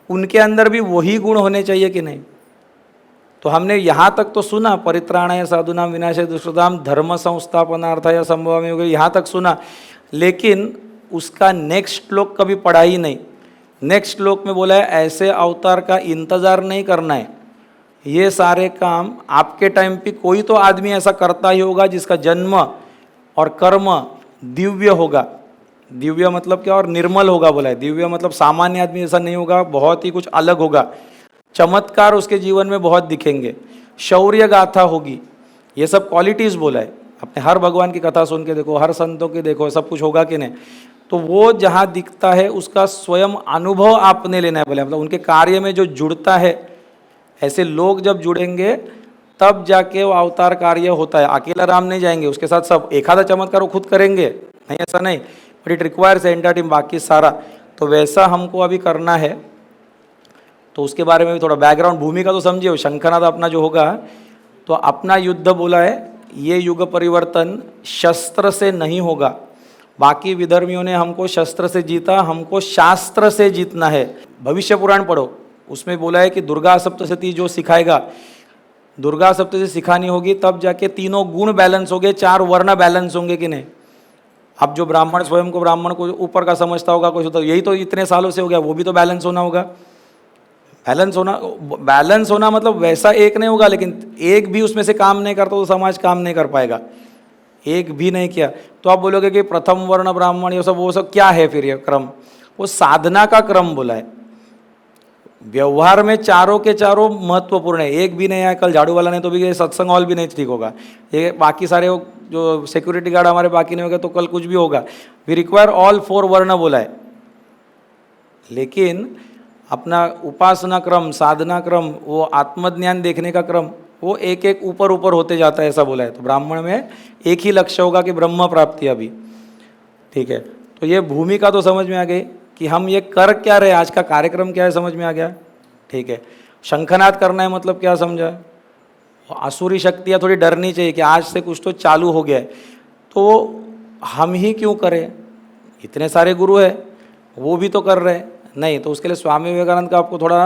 उनके अंदर भी वही गुण होने चाहिए कि नहीं। तो हमने यहाँ तक तो सुना, परित्राणाय साधूनाम विनाशाय दुष्कृताम धर्म संस्थापनार्थाय संभवामि वगैरह, यहाँ तक सुना, लेकिन उसका नेक्स्ट श्लोक कभी पढ़ा ही नहीं। नेक्स्ट श्लोक में बोला है ऐसे अवतार का इंतजार नहीं करना है, ये सारे काम आपके टाइम पे कोई तो आदमी ऐसा करता ही होगा जिसका जन्म और कर्म दिव्य होगा। दिव्य मतलब क्या, और निर्मल होगा बोला है। दिव्य मतलब सामान्य आदमी ऐसा नहीं होगा, बहुत ही कुछ अलग होगा, चमत्कार उसके जीवन में बहुत दिखेंगे, शौर्य गाथा होगी, ये सब क्वालिटीज़ बोला है। अपने हर भगवान की कथा सुन के देखो, हर संतों की देखो, सब कुछ होगा कि नहीं। तो वो जहाँ दिखता है उसका स्वयं अनुभव आपने लेना है बोले, मतलब उनके कार्य में जो जुड़ता है, ऐसे लोग जब जुड़ेंगे तब जाके वो अवतार कार्य होता है। अकेला राम नहीं जाएंगे, उसके साथ सब एक आधा चमत्कार वो खुद करेंगे, नहीं ऐसा नहीं, but it requires entire team, बाकी सारा। तो वैसा हमको अभी करना है, तो उसके बारे में भी थोड़ा बैकग्राउंड भूमिका तो समझिए। शंखनाद अपना जो होगा, तो अपना युद्ध बोला है, ये युग परिवर्तन शस्त्र से नहीं होगा। बाकी विधर्मियों ने हमको शस्त्र से जीता, हमको शास्त्र से जीतना है। भविष्य पुराण पढ़ो, उसमें बोला है कि दुर्गा सप्तशती जो सिखाएगा, दुर्गा सप्तशती सिखानी होगी, तब जाके तीनों गुण बैलेंस होंगे, 4 वर्ण बैलेंस होंगे कि नहीं। अब जो ब्राह्मण स्वयं को ब्राह्मण को ऊपर का समझता होगा कुछ, तो यही तो इतने सालों से हो गया, वो भी तो बैलेंस होना होगा। बैलेंस होना मतलब वैसा एक नहीं होगा, लेकिन एक भी उसमें से काम नहीं करता तो समाज काम नहीं कर पाएगा। एक भी नहीं किया तो आप बोलोगे कि प्रथम वर्ण ब्राह्मण ये सब, वो सब क्या है फिर ये क्रम? वो साधना का क्रम बोला है। व्यवहार में चारों के चारों महत्वपूर्ण है, एक भी नहीं है। कल झाड़ू वाला नहीं तो भी सत्संग हॉल भी नहीं ठीक होगा, ये बाकी सारे जो सिक्योरिटी गार्ड हमारे बाकी नहीं होगा तो कल कुछ भी होगा। वी रिक्वायर ऑल 4 वर्ण बोला है, लेकिन अपना उपासना क्रम, साधना क्रम, वो आत्मज्ञान देखने का क्रम, वो एक एक ऊपर ऊपर होते जाता है, ऐसा बोला है। तो ब्राह्मण में एक ही लक्ष्य होगा कि ब्रह्म प्राप्ति अभी, ठीक है। तो ये भूमिका तो समझ में आ गई कि हम ये कर क्या रहे, आज का कार्यक्रम क्या है समझ में आ गया, ठीक है। शंखनाद करना है मतलब क्या समझा, आसुरी शक्तियाँ थोड़ी डरनी चाहिए कि आज से कुछ तो चालू हो गया है, तो हम ही क्यों करें, इतने सारे गुरु हैं वो भी तो कर रहे हैं। नहीं, तो उसके लिए स्वामी विवेकानंद का आपको थोड़ा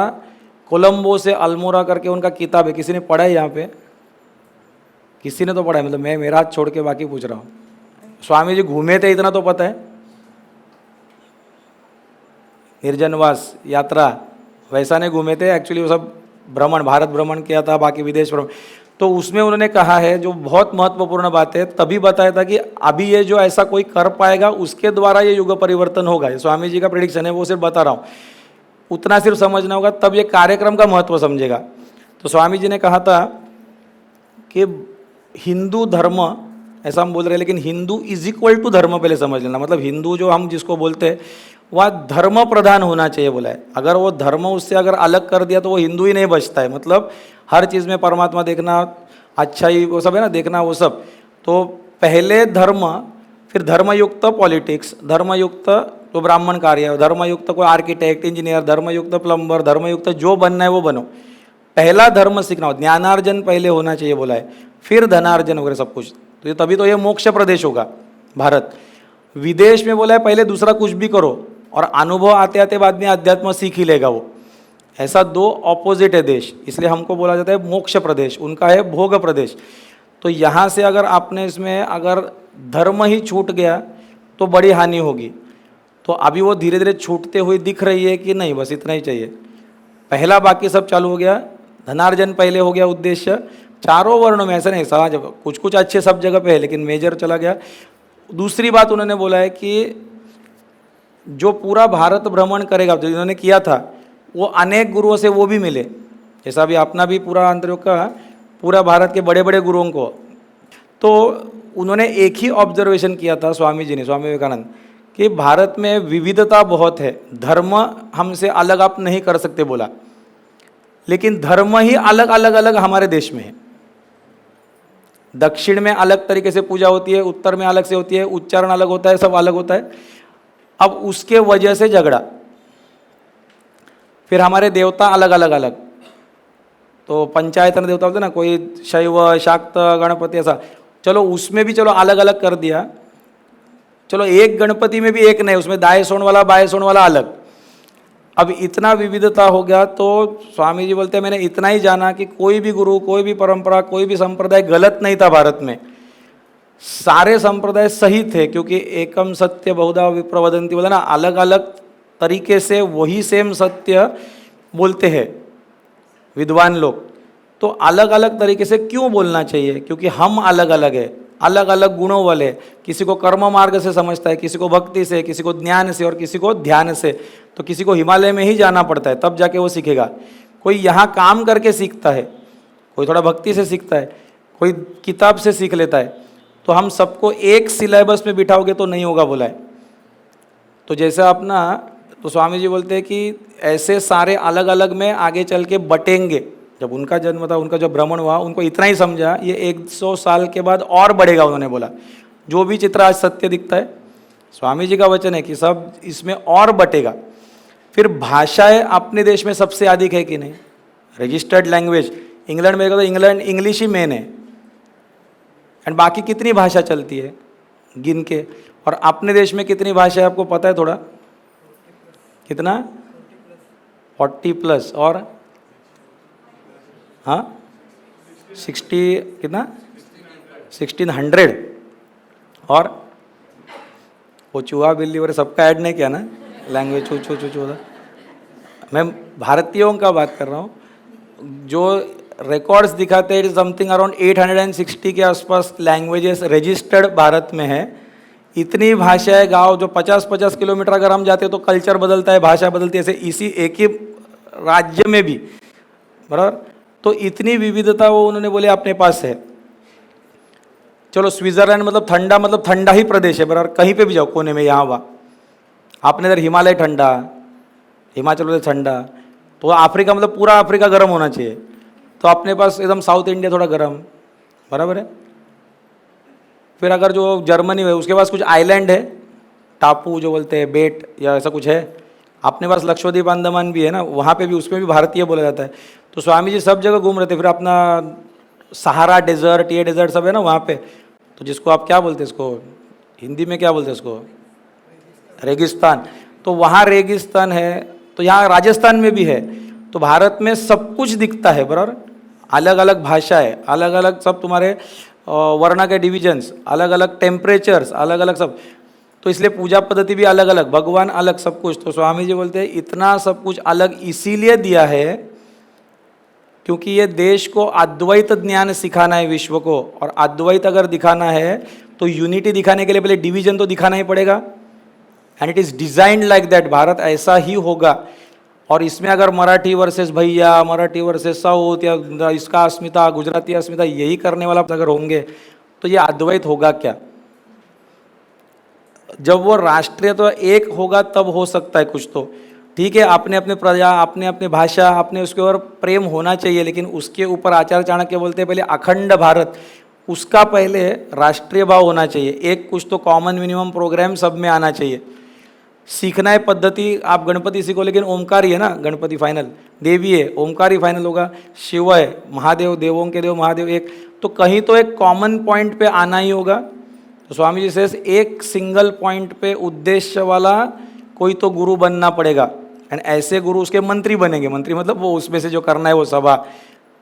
कोलंबो से अल्मोड़ा करके उनका किताब है, किसी ने पढ़ा है यहाँ पे? किसी ने तो पढ़ा है, मतलब मैं मेरा हाथ छोड़ के बाकी पूछ रहा हूँ। स्वामी जी घूमे थे इतना तो पता है, निर्जनवास यात्रा वैसा नहीं घूमे थे, एक्चुअली वो सब भ्रमण, भारत भ्रमण किया था, बाकी विदेश भ्रमण। तो उसमें उन्होंने कहा है जो बहुत महत्वपूर्ण बात है, तभी बताया था कि अभी ये जो ऐसा कोई कर पाएगा उसके द्वारा ये युग परिवर्तन होगा। ये स्वामी जी का प्रेडिक्शन है, वो सिर्फ बता रहा हूँ, उतना सिर्फ समझना होगा, तब ये कार्यक्रम का महत्व समझेगा। तो स्वामी जी ने कहा था कि हिंदू धर्म, ऐसा हम बोल रहे हैं, लेकिन हिंदू इज इक्वल टू धर्म पहले समझ लेना। मतलब हिंदू जो हम जिसको बोलते हैं वह धर्म प्रधान होना चाहिए बोला है। अगर वो धर्म उससे अगर अलग कर दिया तो वो हिंदू ही नहीं बचता है। मतलब हर चीज़ में परमात्मा देखना, अच्छा ही वो सब है ना देखना, वो सब। तो पहले धर्म, फिर धर्मयुक्त पॉलिटिक्स, धर्मयुक्त तो ब्राह्मण कार्य, धर्मयुक्त कोई आर्किटेक्ट, इंजीनियर, धर्मयुक्त प्लम्बर, धर्मयुक्त जो बनना है वो बनो। पहला धर्म सीखना हो, ज्ञानार्जन पहले होना चाहिए बोला है, फिर धनार्जन वगैरह सब कुछ। तो ये तभी तो ये मोक्ष प्रदेश होगा भारत। विदेश में बोला है पहले दूसरा कुछ भी करो और अनुभव आते आते बाद में अध्यात्म सीख ही लेगा वो। ऐसा 2 ऑपोजिट है देश, इसलिए हमको बोला जाता है मोक्ष प्रदेश, उनका है भोग प्रदेश। तो यहाँ से अगर आपने इसमें अगर धर्म ही छूट गया तो बड़ी हानि होगी। तो अभी वो धीरे धीरे छूटते हुए दिख रही है कि नहीं, बस इतना ही चाहिए। पहला बाकी सब चालू हो गया, धनार्जन पहले हो गया उद्देश्य, चारों वर्णों में ऐसा नहीं, समाज कुछ कुछ अच्छे सब जगह पे है लेकिन मेजर चला गया। दूसरी बात उन्होंने बोला है कि जो पूरा भारत भ्रमण करेगा, जो इन्होंने किया था, वो अनेक गुरुओं से वो भी मिले, जैसा भी अपना भी पूरा अंतरिक्ष का पूरा भारत के बड़े बड़े गुरुओं को। तो उन्होंने एक ही ऑब्जर्वेशन किया था स्वामी जी ने, स्वामी विवेकानंद, कि भारत में विविधता बहुत है, धर्म हमसे अलग आप नहीं कर सकते बोला, लेकिन धर्म ही अलग अलग अलग हमारे देश में है। दक्षिण में अलग तरीके से पूजा होती है, उत्तर में अलग से होती है, उच्चारण अलग होता है, सब अलग होता है। अब उसके वजह से झगड़ा, फिर हमारे देवता अलग अलग अलग, तो पंचायतन देवता होते ना, कोई शैव शाक्त गणपति ऐसा, चलो उसमें भी चलो अलग अलग कर दिया, चलो एक गणपति में भी एक नहीं, उसमें दाएं सोंड वाला बाएं सोंड वाला अलग। अब इतना विविधता हो गया, तो स्वामी जी बोलते हैं मैंने इतना ही जाना कि कोई भी गुरु, कोई भी परंपरा, कोई भी संप्रदाय गलत नहीं था भारत में, सारे संप्रदाय सही थे, क्योंकि एकम सत्य बहुधा विप्रवदंती बोला ना, अलग अलग तरीके से वही सेम सत्य बोलते हैं विद्वान लोग। तो अलग अलग तरीके से क्यों बोलना चाहिए? क्योंकि हम अलग अलग है, अलग अलग गुणों वाले, किसी को कर्म मार्ग से समझता है, किसी को भक्ति से, किसी को ज्ञान से और किसी को ध्यान से। तो किसी को हिमालय में ही जाना पड़ता है तब जाके वो सीखेगा, कोई यहाँ काम करके सीखता है, कोई थोड़ा भक्ति से सीखता है, कोई किताब से सीख लेता है। तो हम सबको एक सिलेबस में बिठाओगे तो नहीं होगा बोला है। तो जैसे अपना, तो स्वामी जी बोलते हैं कि ऐसे सारे अलग अलग में आगे चल के बटेंगे। जब उनका जन्म था, उनका जब भ्रमण हुआ, उनको इतना ही समझा, ये 100 साल के बाद और बढ़ेगा। उन्होंने बोला जो भी चित्र आज सत्य दिखता है, स्वामी जी का वचन है कि सब इसमें और बटेगा। फिर भाषाएं अपने देश में सबसे अधिक है कि नहीं? रजिस्टर्ड लैंग्वेज इंग्लैंड में, तो इंग्लैंड इंग्लिश ही मेन है, एंड बाकी कितनी भाषा चलती है गिन के। और अपने देश में कितनी भाषा है आपको पता है थोड़ा? कितना? 40+ और हाँ 60 कितना 1600। और वो चूहा बिल्ली वगैरह सबका ऐड नहीं किया ना, लैंग्वेज चू चू चू चू। मैं भारतीयों का बात कर रहा हूँ, जो रिकॉर्ड्स दिखाते हैं समथिंग अराउंड 860 के आसपास लैंग्वेजेस रजिस्टर्ड भारत में है। इतनी भाषाएं, गांव जो 50-50 किलोमीटर अगर हम जाते हैं तो कल्चर बदलता है, भाषा बदलती है, ऐसे इसी एक ही राज्य में भी, बराबर। तो इतनी विविधता वो उन्होंने बोले अपने पास है। चलो स्विट्जरलैंड मतलब ठंडा ही प्रदेश है, बराबर, कहीं पे भी जाओ कोने में, यहाँ वहाँ। आपने इधर हिमालय ठंडा, हिमाचल प्रदेश ठंडा, तो अफ्रीका मतलब पूरा अफ्रीका गर्म होना चाहिए। तो अपने पास एकदम साउथ इंडिया थोड़ा गर्म, बराबर है। फिर अगर जो जर्मनी है उसके पास कुछ आइलैंड है, टापू जो बोलते हैं, बेट या ऐसा कुछ है। अपने पास लक्षद्वीप अंडमान भी है ना, वहाँ पे भी, उसमें भी भारतीय बोला जाता है। तो स्वामी जी सब जगह घूम रहे थे। फिर अपना सहारा डेजर्ट, ये डेजर्ट सब है ना वहाँ पे, तो जिसको आप क्या बोलते हैं, इसको हिंदी में क्या बोलते हैं, इसको रेगिस्तान। तो वहाँ रेगिस्तान है, तो यहाँ राजस्थान में भी है। तो भारत में सब कुछ दिखता है, बराबर। अलग अलग भाषाएं, अलग अलग सब तुम्हारे वर्ण के डिविजन्स, अलग अलग टेम्परेचर्स, अलग अलग सब। तो इसलिए पूजा पद्धति भी अलग अलग, भगवान अलग, सब कुछ। तो स्वामी जी बोलते हैं इतना सब कुछ अलग इसीलिए दिया है क्योंकि ये देश को अद्वैत ज्ञान सिखाना है विश्व को। और अद्वैत अगर दिखाना है तो यूनिटी दिखाने के लिए पहले डिवीजन तो दिखाना ही पड़ेगा। And it is designed like that, Bharat ऐसा ही होगा। और इसमें अगर मराठी वर्सेस भैया, मराठी वर्सेस साउथ, या इसका अस्मिता, गुजराती अस्मिता, यही करने वाला अगर होंगे तो ये अद्वैत होगा क्या? जब वो राष्ट्रीय तो एक होगा तब हो सकता है कुछ। तो ठीक है, अपने अपने प्रजा, अपने अपने भाषा, अपने उसके ऊपर प्रेम होना चाहिए, लेकिन उसके ऊपर आचार्य चाणक्य बोलते हैं पहले अखंड भारत, उसका पहले राष्ट्रीय भाव होना चाहिए। एक कुछ तो कॉमन मिनिमम प्रोग्राम सब में आना चाहिए। सीखना है पद्धति, आप गणपति सीखो, लेकिन ओमकार ही है ना गणपति फाइनल, देवी है, ओमकार ही फाइनल होगा। शिव है, महादेव, देवों के देव महादेव एक, तो कहीं तो एक कॉमन पॉइंट पे आना ही होगा। तो स्वामी जी से एक सिंगल पॉइंट पे उद्देश्य वाला कोई तो गुरु बनना पड़ेगा। एंड ऐसे गुरु उसके मंत्री बनेंगे, मंत्री मतलब वो उसमें से जो करना है वो सभा,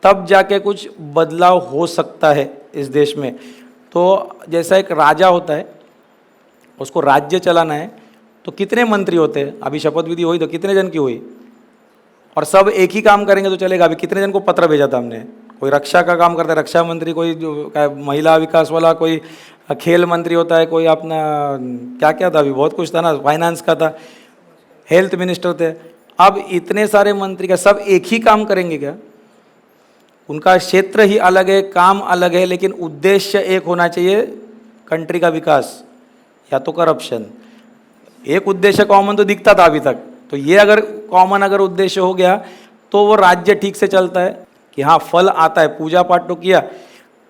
तब जाके कुछ बदलाव हो सकता है इस देश में। तो जैसा एक राजा होता है, उसको राज्य चलाना है, तो कितने मंत्री होते हैं? अभी शपथ विधि हुई तो कितने जन की हुई? और सब एक ही काम करेंगे तो चलेगा? अभी कितने जन को पत्र भेजा था हमने? कोई रक्षा का काम करता है, रक्षा मंत्री, कोई जो महिला विकास वाला, कोई खेल मंत्री होता है, कोई अपना क्या क्या था, अभी बहुत कुछ था ना, फाइनेंस का था, हेल्थ मिनिस्टर थे। अब इतने सारे मंत्री का सब एक ही काम करेंगे क्या? उनका क्षेत्र ही अलग है, काम अलग है, लेकिन उद्देश्य एक होना चाहिए, कंट्री का विकास या तो करप्शन। एक उद्देश्य कॉमन तो दिखता था अभी तक। तो ये अगर कॉमन अगर उद्देश्य हो गया तो वो राज्य ठीक से चलता है कि हाँ फल आता है, पूजा पाठ तो किया,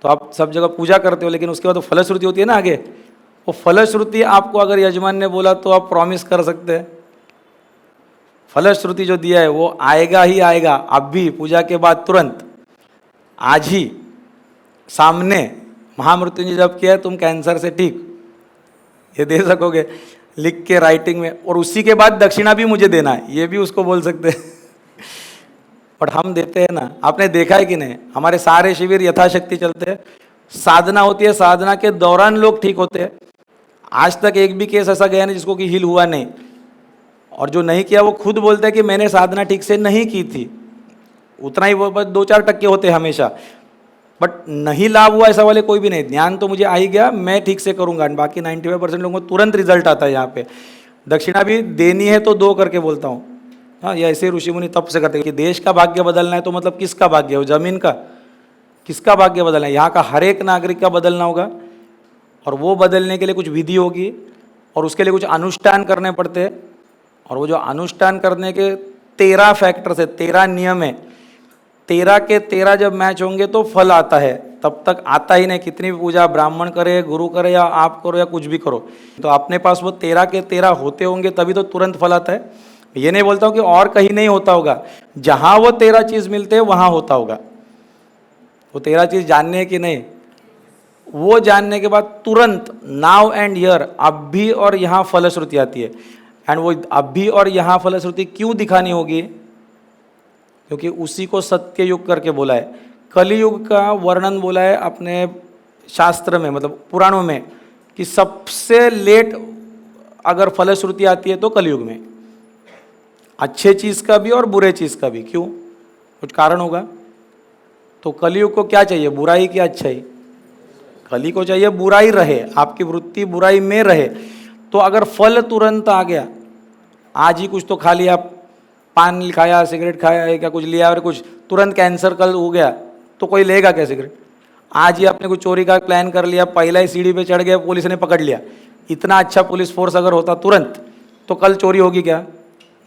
तो आप सब जगह पूजा करते हो, लेकिन उसके बाद तो फलश्रुति होती है ना आगे। वो फलश्रुति आपको अगर यजमान ने बोला तो आप प्रॉमिस कर सकते हैं, फलश्रुति जो दिया है वो आएगा ही आएगा। अब भी पूजा के बाद तुरंत आज ही सामने महामृत्युंजय जप किया है, तुम कैंसर से ठीक, ये दे सकोगे लिख के राइटिंग में, और उसी के बाद दक्षिणा भी मुझे देना है, ये भी उसको बोल सकते हैं। बट हम देते हैं ना, आपने देखा है कि नहीं, हमारे सारे शिविर यथाशक्ति चलते हैं, साधना होती है, साधना के दौरान लोग ठीक होते हैं। आज तक एक भी केस ऐसा गया नहीं जिसको कि हील हुआ नहीं, और जो नहीं किया वो खुद बोलते हैं कि मैंने साधना ठीक से नहीं की थी। उतना ही वो 2-4% होते हैं हमेशा, बट नहीं लाभ हुआ ऐसा वाले कोई भी नहीं। ज्ञान तो मुझे आ ही गया, मैं ठीक से करूँगा, बाकी 95% लोगों को तुरंत रिजल्ट आता है। यहाँ पे दक्षिणा भी देनी है तो दो करके बोलता हूँ। हाँ, ये ऐसे ऋषि मुनि तप से करते हैं कि देश का भाग्य बदलना है तो मतलब किसका भाग्य हो, जमीन का किसका भाग्य बदलना है, यहाँ का हर एक नागरिक का बदलना होगा। और वो बदलने के लिए कुछ विधि होगी और उसके लिए कुछ अनुष्ठान करने पड़ते हैं, और वो जो अनुष्ठान करने के 13 फैक्टर्स है, 13 नियम है, 13 के 13 जब मैच होंगे तो फल आता है, तब तक आता ही नहीं। कितनी भी पूजा ब्राह्मण करे, गुरु करे, या आप करो या कुछ भी करो, तो अपने पास वो 13 के 13 होते होंगे तभी तो तुरंत फल आता है। ये नहीं बोलता हूँ कि और कहीं नहीं होता होगा, जहाँ वो 13 चीज़ मिलते हैं वहाँ होता होगा। वो 13 चीज़ जानने की नहीं, वो जानने के बाद तुरंत नाउ एंड हियर, अब भी और यहाँ फलश्रुति आती है। एंड वो अब भी और यहाँ फलश्रुति क्यों दिखानी होगी, क्योंकि उसी को सत्य युग करके बोला है। कलियुग का वर्णन बोला है अपने शास्त्र में, मतलब पुराणों में, कि सबसे लेट अगर फलश्रुति आती है तो कलियुग में, अच्छे चीज़ का भी और बुरे चीज़ का भी। क्यों, कुछ कारण होगा। तो कलियुग को क्या चाहिए, बुराई की अच्छाई? कली को चाहिए बुराई रहे, आपकी वृत्ति बुराई में रहे। तो अगर फल तुरंत आ गया, आज ही कुछ तो खा लिया, पान खाया, सिगरेट खाया है क्या, कुछ लिया और कुछ तुरंत कैंसर कल हो गया, तो कोई लेगा क्या सिगरेट? आज ही आपने कुछ चोरी का प्लान कर लिया, पहला ही सीढ़ी पे चढ़ गया, पुलिस ने पकड़ लिया। इतना अच्छा पुलिस फोर्स अगर होता तुरंत, तो कल चोरी होगी क्या?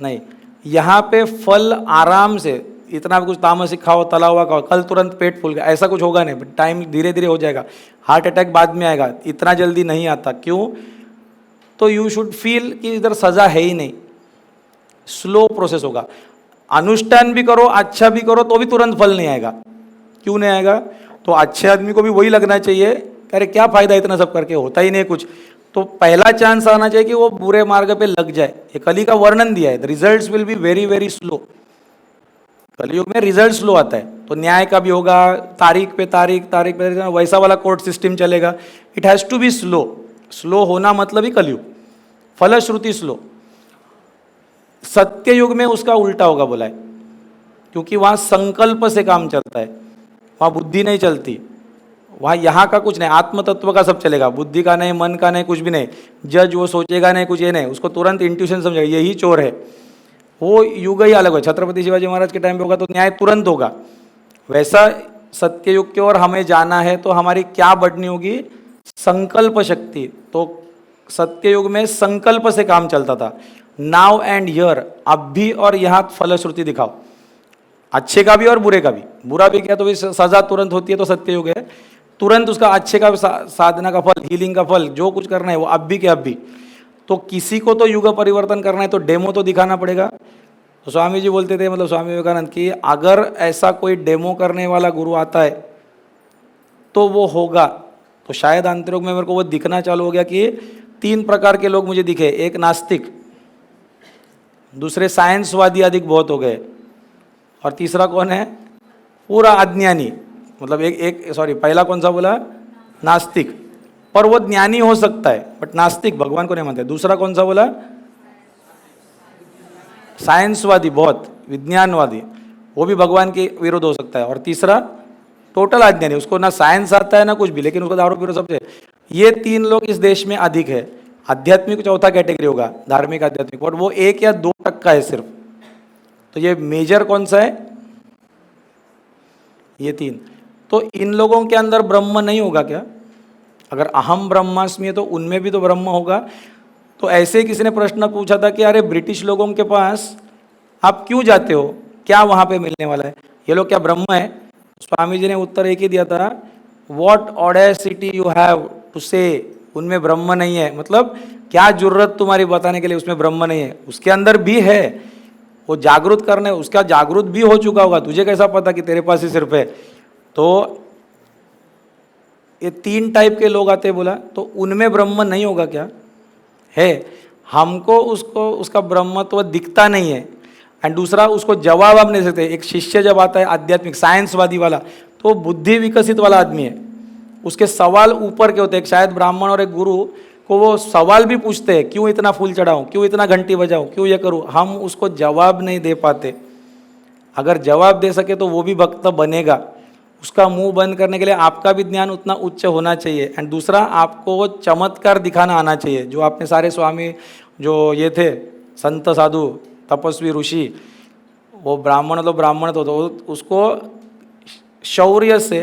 नहीं। यहाँ पे फल आराम से, इतना भी कुछ तामसिक खाओ, तला हुआ खाओ, कल तुरंत पेट फूल गया, ऐसा कुछ होगा नहीं। टाइम धीरे धीरे हो जाएगा, हार्ट अटैक बाद में आएगा, इतना जल्दी नहीं आता। क्यों? तो यू शुड फील कि इधर सज़ा है ही नहीं, स्लो प्रोसेस होगा। अनुष्ठान भी करो, अच्छा भी करो, तो भी तुरंत फल नहीं आएगा। क्यों नहीं आएगा? तो अच्छे आदमी को भी वही लगना चाहिए, अरे क्या फ़ायदा इतना सब करके, होता ही नहीं कुछ। तो पहला चांस आना चाहिए कि वो बुरे मार्ग पे लग जाए। ये कली का वर्णन दिया है, the results will be very very slow. Kaliyuga में रिजल्ट स्लो आता है, तो न्याय का भी होगा, तारीख पे वैसा वाला कोर्ट सिस्टम चलेगा। It has to be slow. Slow होना मतलब ही कलयुग, फलश्रुति स्लो। सत्य युग में उसका उल्टा होगा बोला है, क्योंकि वहाँ संकल्प से काम चलता है, वहाँ बुद्धि नहीं चलती, वहाँ यहाँ का कुछ नहीं, आत्म तत्व का सब चलेगा, बुद्धि का नहीं, मन का नहीं, कुछ भी नहीं। जज वो सोचेगा नहीं, कुछ ये नहीं, उसको तुरंत इंट्यूशन समझेगा यही चोर है। वो युग ही अलग है। छत्रपति शिवाजी महाराज के टाइम पे होगा तो न्याय तुरंत होगा। वैसा सत्य युग की ओर हमें जाना है तो हमारी क्या बढ़नी होगी? संकल्प शक्ति। तो सत्य युग में संकल्प से काम चलता था। नाउ एंड हियर, अब भी और यहाँ फलश्रुति दिखाओ, अच्छे का भी और बुरे का भी। बुरा भी किया तो भी सजा तुरंत होती है, तो सत्य युग है। तुरंत उसका अच्छे का साधना का फल, हीलिंग का फल, जो कुछ करना है वो अब भी के अब भी। तो किसी को तो युग परिवर्तन करना है तो डेमो तो दिखाना पड़ेगा। तो स्वामी जी बोलते थे, मतलब स्वामी विवेकानंद, की अगर ऐसा कोई डेमो करने वाला गुरु आता है तो वो होगा। तो शायद अंतरोग में मेरे को वो दिखना चालू हो गया कि 3 प्रकार के लोग मुझे दिखे। एक नास्तिक, दूसरे साइंसवादी अधिक बहुत हो गए, और तीसरा कौन है? पूरा अज्ञानी। मतलब पहला कौन सा बोला? नास्तिक। पर वो ज्ञानी हो सकता है, बट नास्तिक भगवान को नहीं मानते। दूसरा कौन सा बोला? साइंसवादी, बहुत विज्ञानवादी, वो भी भगवान के विरोध हो सकता है। और तीसरा टोटल अज्ञानी, उसको ना साइंस आता है ना कुछ भी, लेकिन उसको दारू पीरो सबसे। ये 3 लोग इस देश में अधिक है। आध्यात्मिक चौथा कैटेगरी होगा, धार्मिक आध्यात्मिक, और वो 1 या 2% है सिर्फ। तो ये मेजर कौन सा है? ये 3। तो इन लोगों के अंदर ब्रह्म नहीं होगा क्या? अगर अहम ब्रह्मास्मि है तो उनमें भी तो ब्रह्म होगा। तो ऐसे ही किसी ने प्रश्न पूछा था कि अरे ब्रिटिश लोगों के पास आप क्यों जाते हो, क्या वहाँ पे मिलने वाला है, ये लोग क्या ब्रह्म है? स्वामी जी ने उत्तर एक ही दिया था what audacity you have to say, उनमें ब्रह्म नहीं है, मतलब क्या जरूरत तुम्हारी बताने के लिए उसमें ब्रह्म नहीं है, उसके अंदर भी है, वो जागृत करने, उसका जागृत भी हो चुका होगा, तुझे कैसा पता कि तेरे पास ही सिर्फ है। तो ये 3 टाइप के लोग आते हैं बोला, तो उनमें ब्रह्म नहीं होगा क्या? है, हमको उसको उसका ब्रह्मत्व दिखता नहीं है। एंड दूसरा, उसको जवाब हम नहीं सकते। एक शिष्य जब आता है आध्यात्मिक साइंसवादी वाला, तो बुद्धि विकसित वाला आदमी है, उसके सवाल ऊपर के होते हैं। शायद ब्राह्मण और एक गुरु को वो सवाल भी पूछते हैं, क्यों इतना फूल चढ़ाऊं, क्यों इतना घंटी बजाऊं, क्यों ये करूं, हम उसको जवाब नहीं दे पाते। अगर जवाब दे सके तो वो भी भक्त बनेगा। उसका मुंह बंद करने के लिए आपका भी ज्ञान उतना उच्च होना चाहिए। एंड दूसरा, आपको वो चमत्कार दिखाना आना चाहिए। जो आपने सारे स्वामी जो ये थे संत साधु तपस्वी ऋषि, वो ब्राह्मण तो उसको शौर्य से,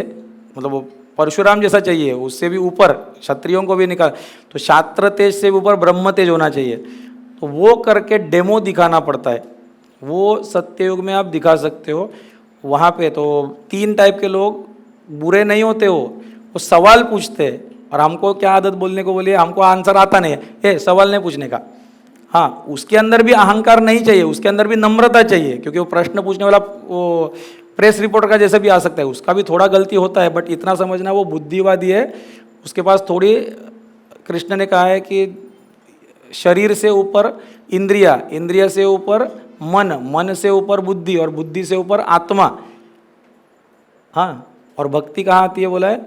मतलब वो परशुराम जैसा चाहिए, उससे भी ऊपर क्षत्रियों को भी निकाल, तो शास्त्र तेज से भी ऊपर ब्रह्म तेज होना चाहिए। तो वो करके डेमो दिखाना पड़ता है, वो सत्ययुग में आप दिखा सकते हो। वहाँ पे तो 3 टाइप के लोग बुरे नहीं होते, वो सवाल पूछते हैं। और हमको क्या आदत बोलने को बोलिए, हमको आंसर आता नहीं है, ये सवाल नहीं पूछने का। हाँ, उसके अंदर भी अहंकार नहीं चाहिए, उसके अंदर भी नम्रता चाहिए, क्योंकि वो प्रश्न पूछने वाला वो प्रेस रिपोर्टर का जैसे भी आ सकता है, उसका भी थोड़ा गलती होता है, बट इतना समझना वो बुद्धिवादी है। उसके पास थोड़ी, कृष्ण ने कहा है कि शरीर से ऊपर इंद्रिया, इंद्रिय से ऊपर मन, मन से ऊपर बुद्धि, और बुद्धि से ऊपर आत्मा। हाँ, और भक्ति कहाँ आती है बोला है?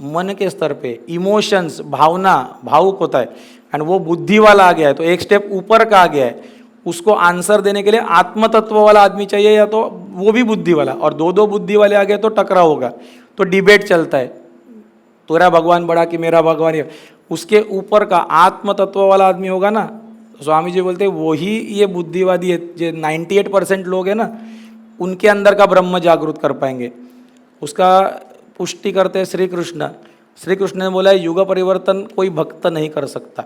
मन के स्तर पे, इमोशंस, भावना, भावुक होता है। एंड वो बुद्धि वाला आ गया है, तो एक स्टेप ऊपर का आ गया है। उसको आंसर देने के लिए आत्म तत्व वाला आदमी चाहिए, या तो वो भी बुद्धि वाला। और 2 बुद्धि वाले आ गए तो टकराव होगा, तो डिबेट चलता है, तेरा भगवान बड़ा कि मेरा भगवान। ये उसके ऊपर का आत्म तत्व वाला आदमी होगा ना, स्वामी जी बोलते हैं वही ये बुद्धिवादी है। जो 98% लोग हैं ना, उनके अंदर का ब्रह्म जागृत कर पाएंगे। उसका पुष्टि करते हैं श्री कृष्ण। श्री कृष्ण ने बोला है, युग परिवर्तन कोई भक्त नहीं कर सकता।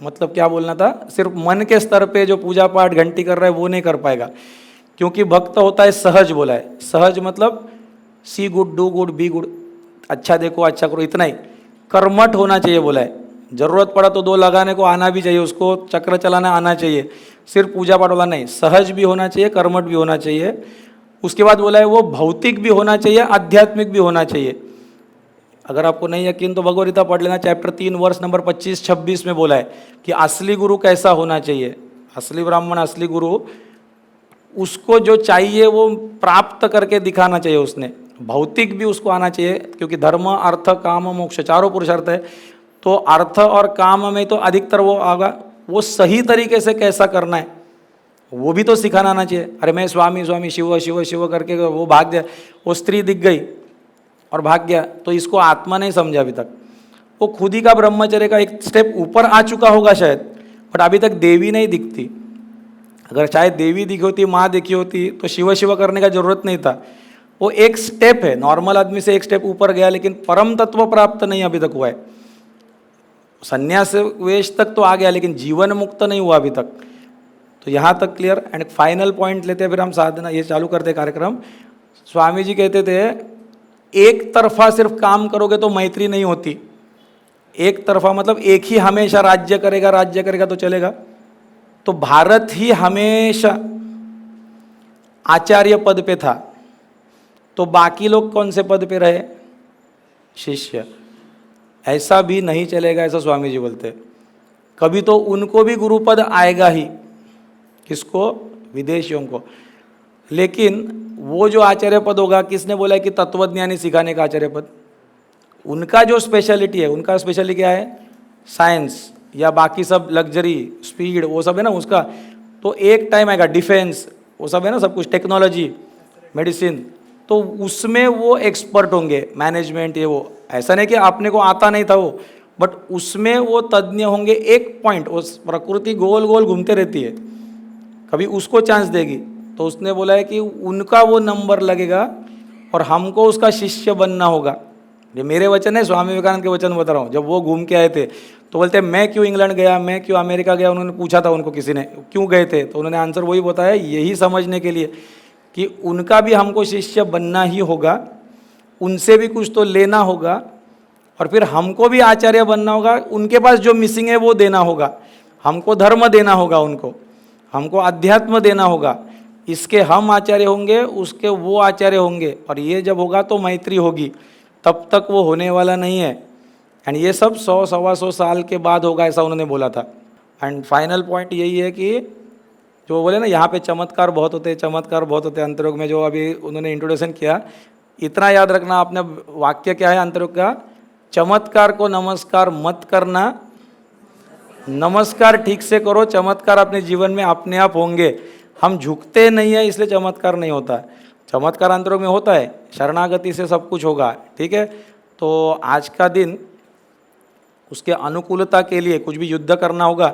मतलब क्या बोलना था, सिर्फ मन के स्तर पे जो पूजा पाठ घंटी कर रहा है वो नहीं कर पाएगा, क्योंकि भक्त होता है सहज। बोला है सहज, मतलब see good, do good, be good, अच्छा देखो अच्छा करो, इतना ही। कर्मठ होना चाहिए बोला है, जरूरत पड़ा तो 2 लगाने को आना भी चाहिए, उसको चक्र चलाना आना चाहिए, सिर्फ पूजा पाठ वाला नहीं। सहज भी होना चाहिए, कर्मठ भी होना चाहिए। उसके बाद बोला है वो भौतिक भी होना चाहिए, आध्यात्मिक भी होना चाहिए। अगर आपको नहीं यकीन तो भगवद गीता पढ़ लेना, चैप्टर 3 वर्स नंबर 25-26 में बोला है कि असली गुरु कैसा होना चाहिए। असली ब्राह्मण, असली गुरु, उसको जो चाहिए वो प्राप्त करके दिखाना चाहिए उसने। भौतिक भी उसको आना चाहिए, क्योंकि धर्म अर्थ काम मोक्ष 4 पुरुषार्थ है। तो अर्थ और काम में तो अधिकतर वो आगा, वो सही तरीके से कैसा करना है वो भी तो सिखाना आना चाहिए। अरे मैं स्वामी स्वामी शिव शिव शिव करके वो भाग गया, वो स्त्री दिख गई और भाग गया, तो इसको आत्मा नहीं समझा अभी तक। वो खुद ही का ब्रह्मचर्य का एक स्टेप ऊपर आ चुका होगा शायद, बट अभी तक देवी नहीं दिखती। अगर शायद देवी दिखी होती, माँ दिखी होती, तो शिव शिव करने का जरूरत नहीं था। वो एक स्टेप है, नॉर्मल आदमी से एक स्टेप ऊपर गया, लेकिन परम तत्व प्राप्त नहीं अभी तक हुआ है। संन्यास वेश तक तो आ गया, लेकिन जीवन मुक्त नहीं हुआ अभी तक। तो यहाँ तक क्लियर। एंड फाइनल पॉइंट लेते हैं, फिर हम साधना ये चालू करते कार्यक्रम। स्वामी जी कहते थे, एक तरफा सिर्फ काम करोगे तो मैत्री नहीं होती। एक तरफा मतलब एक ही हमेशा राज्य करेगा तो चलेगा। तो भारत ही हमेशा आचार्य पद पे था, तो बाकी लोग कौन से पद पे रहे? शिष्य। ऐसा भी नहीं चलेगा, ऐसा स्वामी जी बोलते। कभी तो उनको भी गुरुपद आएगा ही। किसको? विदेशियों को। लेकिन वो जो आचार्य पद होगा, किसने बोला है कि तत्वज्ञानी सिखाने का आचार्य पद? उनका जो स्पेशलिटी है, उनका स्पेशलिटी क्या है? साइंस या बाकी सब लग्जरी स्पीड वो सब है ना उसका। तो एक टाइम आएगा डिफेंस, वो सब है ना, सब कुछ टेक्नोलॉजी, मेडिसिन, तो उसमें वो एक्सपर्ट होंगे। मैनेजमेंट ये वो, ऐसा नहीं कि आपने को आता नहीं था वो, बट उसमें वो तज्ञ होंगे। एक पॉइंट, उस प्रकृति गोल गोल घूमते रहती है, कभी उसको चांस देगी। तो उसने बोला है कि उनका वो नंबर लगेगा और हमको उसका शिष्य बनना होगा। ये मेरे वचन है, स्वामी विवेकानंद के वचन बता रहा हूँ। जब वो घूम के आए थे तो बोलते हैं मैं क्यों इंग्लैंड गया, मैं क्यों अमेरिका गया। उन्होंने पूछा था उनको किसी ने क्यों गए थे, तो उन्होंने आंसर वही बताया, यही समझने के लिए कि उनका भी हमको शिष्य बनना ही होगा। उनसे भी कुछ तो लेना होगा, और फिर हमको भी आचार्य बनना होगा, उनके पास जो मिसिंग है वो देना होगा, हमको धर्म देना होगा, उनको हमको अध्यात्म देना होगा, इसके हम आचार्य होंगे, उसके वो आचार्य होंगे, और ये जब होगा तो मैत्री होगी, तब तक वो होने वाला नहीं है। एंड ये सब 100-125 साल के बाद होगा, ऐसा उन्होंने बोला था। एंड फाइनल पॉइंट यही है कि जो बोले ना यहाँ पे चमत्कार बहुत होते हैं, चमत्कार बहुत होते हैं अंतरोग में, जो अभी उन्होंने इंट्रोडक्शन किया, इतना याद रखना आपने, वाक्य क्या है अंतरोग का, चमत्कार को नमस्कार मत करना, नमस्कार ठीक से करो, चमत्कार अपने जीवन में अपने आप होंगे। हम झुकते नहीं है इसलिए चमत्कार नहीं होता, चमत्कार अंतरोग में होता है, शरणागति से सब कुछ होगा, ठीक है। तो आज का दिन उसके अनुकूलता के लिए कुछ भी युद्ध करना होगा,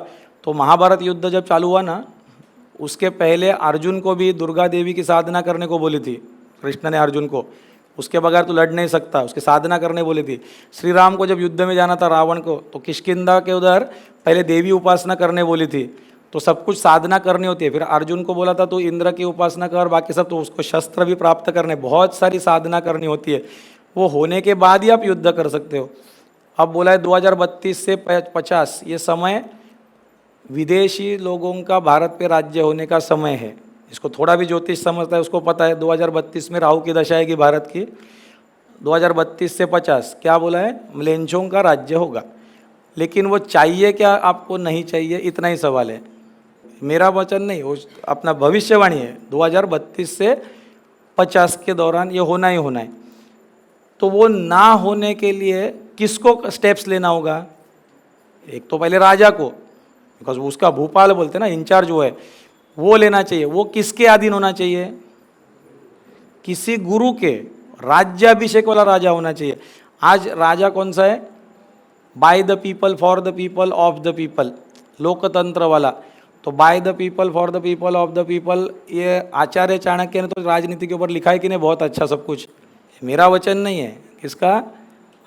तो महाभारत युद्ध जब चालू हुआ ना, उसके पहले अर्जुन को भी दुर्गा देवी की साधना करने को बोली थी कृष्ण ने अर्जुन को, उसके बगैर तो लड़ नहीं सकता, उसकी साधना करने बोली थी। श्री राम को जब युद्ध में जाना था रावण को, तो किष्किंधा के उधर पहले देवी उपासना करने बोली थी, तो सब कुछ साधना करनी होती है। फिर अर्जुन को बोला था तो इंद्र की उपासना कर, बाकी सब, तो उसको शस्त्र भी प्राप्त करने, बहुत सारी साधना करनी होती है, वो होने के बाद ही आप युद्ध कर सकते हो। अब बोला है 2032 से 50, ये समय विदेशी लोगों का भारत पे राज्य होने का समय है। इसको थोड़ा भी ज्योतिष समझता है उसको पता है 2032 में राहु की दशा आएगी भारत की, 2032 से 50 क्या बोला है, म्लेच्छों का राज्य होगा। लेकिन वो चाहिए क्या आपको, नहीं चाहिए, इतना ही सवाल है, मेरा वचन नहीं, वो अपना भविष्यवाणी है, 2032 से 50 के दौरान ये होना ही होना है। तो वो ना होने के लिए किसको स्टेप्स लेना होगा, एक तो पहले राजा को, बिकॉज उसका भूपाल बोलते हैं ना, इंचार्ज वो है, वो लेना चाहिए। वो किसके अधीन होना चाहिए, किसी गुरु के, राज्याभिषेक वाला राजा होना चाहिए। आज राजा कौन सा है, by the people for the people of the people, लोकतंत्र वाला। तो by the people for the people of the people, ये आचार्य चाणक्य ने तो राजनीति के ऊपर लिखा है कि नहीं, बहुत अच्छा सब कुछ, मेरा वचन नहीं है, किसका,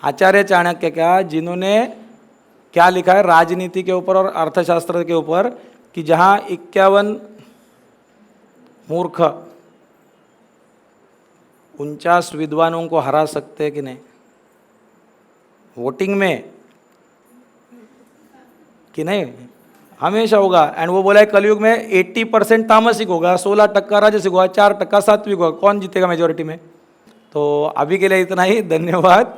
आचार्य चाणक्य का, जिन्होंने क्या लिखा है राजनीति के ऊपर और अर्थशास्त्र के ऊपर, कि जहाँ 51 मूर्ख 49 विद्वानों को हरा सकते हैं कि नहीं वोटिंग में, कि नहीं, हमेशा होगा। एंड वो बोला है कलयुग में 80% तामसिक होगा, 16% राजसिक होगा, 4% सात्विक होगा, कौन जीतेगा मेजोरिटी में। तो अभी के लिए इतना ही, धन्यवाद।